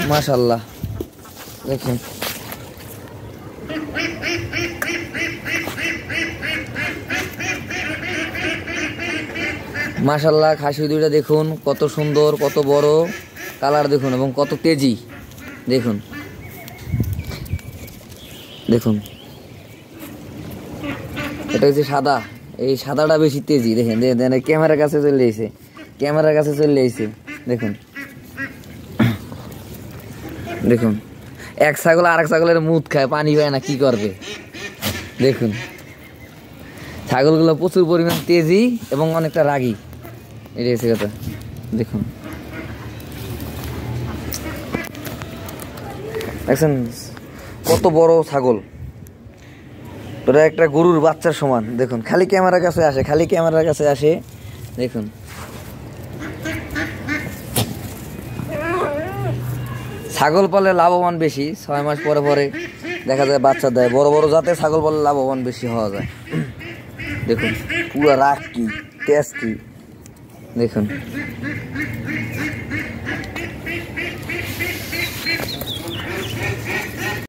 মাশাআল্লাহ দেখুন মাশাআল্লাহ খাসি দুইটা দেখুন কত সুন্দর কত বড় কালার দেখুন এবং কত তেজি দেখুন দেখুন এটা হচ্ছে সাদা এই সাদাটা বেশি তেজি দেখেন ক্যামেরার কাছে চলে এসেছে ক্যামেরার কাছে চলে এসেছে দেখুন দেখুন এক ছাগল আর এক ছাগলের মুখ খায় পানি পায় না কি করবে দেখুন ছাগলগুলো প্রচুর পরিমাণ তেজি এবং অনেকটা রাগী এটাই হচ্ছে কথা দেখুন দেখছেন কত বড় ছাগল ওটা একটা গরুর বাচ্চার সমান দেখুন খালি ক্যামেরার কাছে আসে খালি ক্যামেরার কাছে আসে দেখুন ছাগল পালে লাভবান বেশি 6 মাস পরে পরে দেখা যায় বাচ্চা দেয় বড় বড় জাতের ছাগল পালে লাভবান বেশি হওয়া যায় দেখুন পুরো রাগ কি তেজ কি দেখুন